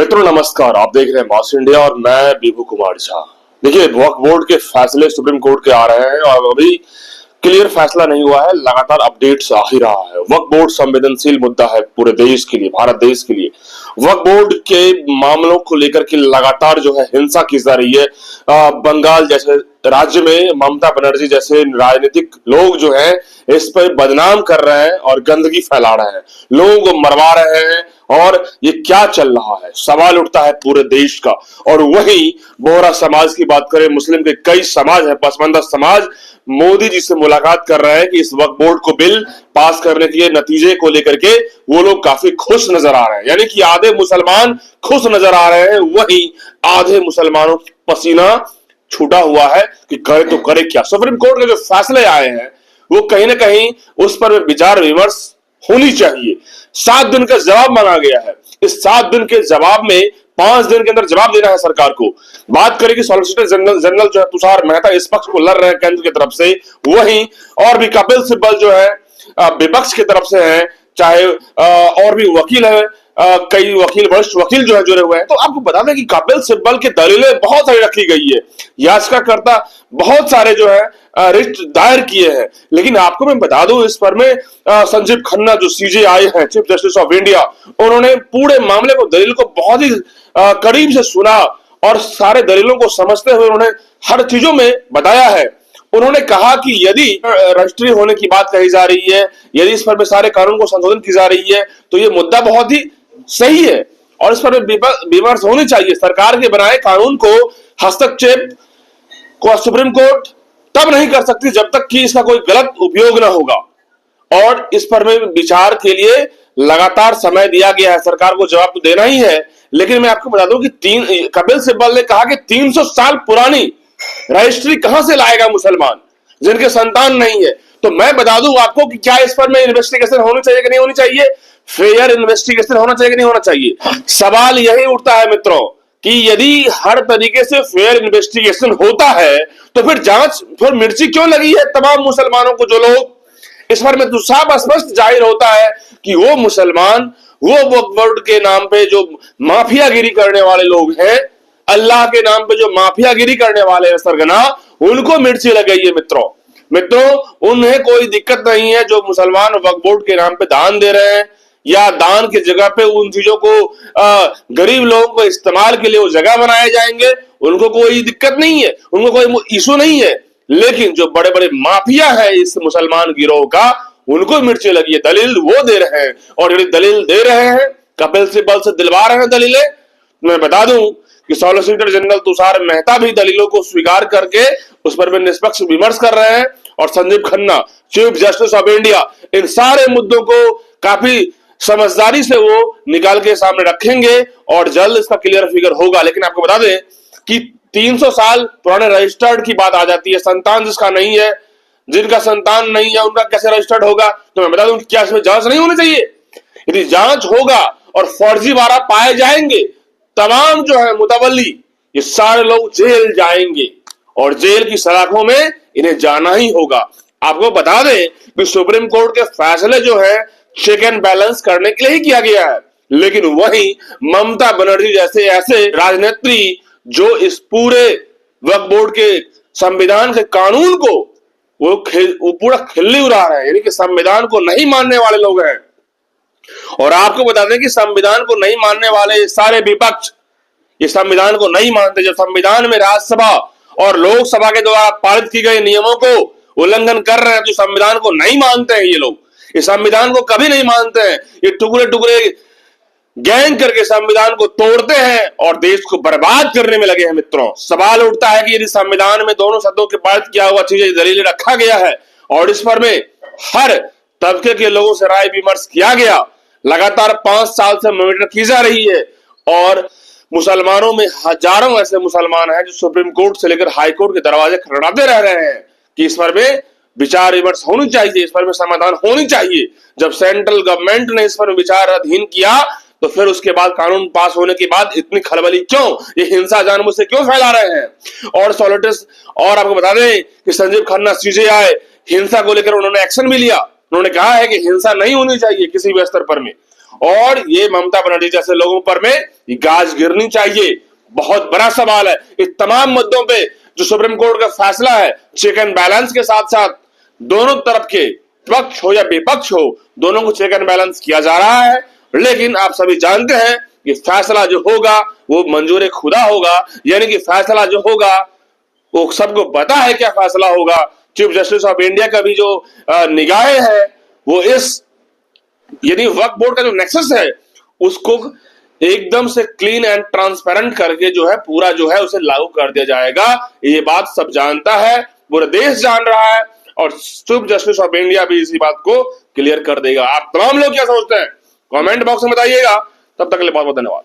मित्रों नमस्कार, आप देख रहे हैं मास इंडिया और मैं विभू कुमार झा। देखिए, वक्फ बोर्ड के फैसले सुप्रीम कोर्ट के आ रहे हैं और अभी क्लियर फैसला नहीं हुआ है, लगातार अपडेट्स आ ही रहा है। वक्फ बोर्ड संवेदनशील मुद्दा है पूरे देश के लिए, भारत देश के लिए। वक्फ बोर्ड के मामलों को लेकर के लगातार जो है हिंसा की जा रही है। बंगाल जैसे राज्य में ममता बनर्जी जैसे राजनीतिक लोग जो है इस पर बदनाम कर रहे हैं और गंदगी फैला रहे हैं, लोगों को मरवा रहे हैं। और ये क्या चल रहा है, सवाल उठता है पूरे देश का। और वही बोहरा समाज की बात करें, मुस्लिम के कई समाज है, पसमानदा समाज मोदी जी से मुलाकात कर रहे हैं कि इस वक्फ बोर्ड को बिल पास करने के नतीजे को लेकर के वो लोग काफी खुश नजर आ रहे हैं। यानी कि आधे मुसलमान खुश नजर आ रहे हैं, वही आधे मुसलमानों पसीना छूटा हुआ है कि करे तो करे क्या। सुप्रीम कोर्ट के जो फैसले आए हैं वो कहीं ना कहीं उस पर विचार विमर्श होनी चाहिए। 7 दिन का जवाब मांगा गया है। इस 7 दिन के जवाब में 5 दिन के अंदर जवाब देना है सरकार को। बात करें कि सॉलिसिटर जनरल जो है तुषार मेहता इस पक्ष को लड़ रहे हैं केंद्र की तरफ से, वहीं और भी कपिल सिब्बल जो है विपक्ष की तरफ से है, चाहे और भी वकील है, कई वकील, वरिष्ठ वकील जो है जुड़े हुए हैं। तो आपको बता दें कि कपिल सिब्बल की दलीलें बहुत सारी रखी गई है, याचिकाकर्ता बहुत सारे जो है रिट दायर किए हैं। लेकिन आपको मैं बता दूं, इस पर में संजीव खन्ना जो सीजेआई है, चीफ जस्टिस ऑफ इंडिया, उन्होंने पूरे मामले को, दलील को बहुत ही करीब से सुना और सारे दलीलों को समझते हुए उन्होंने हर चीजों में बताया है। उन्होंने कहा कि यदि रजिस्ट्री होने की बात कही जा रही है, यदि इस पर में सारे कानून को संशोधन की जा रही है, तो ये मुद्दा बहुत ही सही है और इस पर विमर्श होनी चाहिए। सरकार के बनाए कानून को हस्तक्षेप को सुप्रीम कोर्ट तब नहीं कर सकती जब तक कि इसका कोई गलत उपयोग ना होगा। और इस पर में विचार के लिए लगातार समय दिया गया है, सरकार को जवाब तो देना ही है। लेकिन मैं आपको बता दूं कि कपिल सिब्बल ने कहा कि 300 साल पुरानी रजिस्ट्री कहां से लाएगा मुसलमान जिनके संतान नहीं है। तो मैं बता दूं आपको कि क्या इस पर में इन्वेस्टिगेशन होनी चाहिए कि नहीं होनी चाहिए, फेयर इन्वेस्टिगेशन होना चाहिए कि नहीं होना चाहिए। सवाल यही उठता है मित्रों कि यदि हर तरीके से फेयर इन्वेस्टिगेशन होता है तो फिर जांच, फिर मिर्ची क्यों लगी है तमाम मुसलमानों को। जो लोग इस पर में तो साफ स्पष्ट जाहिर होता है कि वो मुसलमान, वो वक्फ बोर्ड के नाम पे जो माफियागिरी करने वाले लोग हैं, अल्लाह के नाम पे जो माफियागिरी करने वाले हैं सरगना, उनको मिर्ची लग गई है मित्रों। उन्हें कोई दिक्कत नहीं है जो मुसलमान वक्फ बोर्ड के नाम पे दान दे रहे हैं या दान की जगह पे उन चीजों को गरीब लोगों को इस्तेमाल के लिए वो जगह बनाए जाएंगे, उनको कोई दिक्कत नहीं है, उनको कोई इशू नहीं है। लेकिन जो बड़े बड़े माफिया है इस मुसलमान गिरोह का, उनको मिर्ची लगी है। दलील वो दे रहे हैं और यदि दलील दे रहे हैं, कपिल सिब्बल से दिलवा रहे हैं दलीलें। मैं बता दूं कि सॉलिसिटर जनरल तुषार मेहता भी दलीलों को स्वीकार करके उस पर भी निष्पक्ष विमर्श कर रहे हैं और Sanjeev Khanna chief justice of India in सारे मुद्दों को काफी समझदारी से वो निकाल के सामने रखेंगे और जल्द इसका क्लियर फिगर होगा। लेकिन आपको बता दें कि 300 साल पुराने रजिस्टर्ड की बात आ जाती है। संतान जिसका नहीं है, जिनका संतान नहीं है, उनका कैसे रजिस्टर्ड होगा। तो मैं बता दूं कि क्या इसमें जांच नहीं होनी चाहिए। यदि जांच होगा और फर्जीवाड़ा पाए जाएंगे, तमाम जो है मुतवल्ली, ये सारे लोग जेल जाएंगे और जेल की सलाखों में इन्हें जाना ही होगा। आपको बता दें कि सुप्रीम कोर्ट के फैसले जो है चेक एंड बैलेंस करने के लिए ही किया गया है। लेकिन वहीं ममता बनर्जी जैसे ऐसे राजनेत्री जो इस पूरे वक्फ बोर्ड के संविधान के कानून को वो पूरा खिल्ली उड़ा रहे हैं, यानी कि संविधान को नहीं मानने वाले लोग हैं। और आपको बता दें कि संविधान को नहीं मानने वाले सारे विपक्ष ये संविधान को नहीं मानते। जब संविधान में राज्यसभा और लोकसभा के द्वारा पारित की गए नियमों को उल्लंघन कर रहे हैं तो संविधान को नहीं मानते हैं। ये लोग इस संविधान को कभी नहीं मानते हैं। ये टुकड़े टुकड़े गैंग करके संविधान को तोड़ते हैं और देश को बर्बाद करने में लगे हैं मित्रों। सवाल उठता है कि यदि संविधान में दोनों सदनों के पारित किया हुआ चीजें दलीलें रखा गया है और इस पर में हर तबके के लोगों से राय विमर्श किया गया, लगातार 5 साल से मॉनिटर की जा रही है और मुसलमानों में हजारों ऐसे मुसलमान हैं जो सुप्रीम कोर्ट से लेकर हाई कोर्ट के दरवाजे खड़खड़ाते रह रहे हैं कि इस पर में विचार विमर्श होनी चाहिए, इस पर में समाधान होनी चाहिए। जब सेंट्रल गवर्नमेंट ने इस पर विचार अधीन किया तो फिर उसके बाद कानून पास होने के बाद इतनी खलबली क्यों, ये हिंसा जानबूझ से क्यों फैला रहे हैं। और सॉलिटर्स, और आपको बता दें कि संजीव खन्ना सीजेआई हिंसा को लेकर उन्होंने एक्शन भी लिया। उन्होंने कहा है कि हिंसा नहीं होनी चाहिए किसी भी स्तर पर में। और ये ममता बनर्जी जैसे लोगों पर में ये गाज गिरनी चाहिए। बहुत बड़ा सवाल है। इस तमाम मुद्दों पे जो सुप्रीम कोर्ट का फैसला है, चेक एंड बैलेंस के साथ साथ दोनों तरफ के पक्ष हो या विपक्ष हो, दोनों को चेक एंड बैलेंस किया जा रहा है। लेकिन आप सभी जानते हैं कि फैसला जो होगा वो मंजूर खुदा होगा, यानी कि फैसला जो होगा वो सबको पता है क्या फैसला होगा। चीफ जस्टिस ऑफ इंडिया का भी जो निगाहें है वो इस यानी वक्फ बोर्ड का जो नेक्सस है उसको एकदम से क्लीन एंड ट्रांसपेरेंट करके जो है पूरा जो है उसे लागू कर दिया जाएगा। ये बात सब जानता है, पूरा देश जान रहा है और चीफ जस्टिस ऑफ इंडिया भी इसी बात को क्लियर कर देगा। आप तमाम लोग क्या सोचते हैं कमेंट बॉक्स में बताइएगा। तब तक के लिए बहुत बहुत धन्यवाद।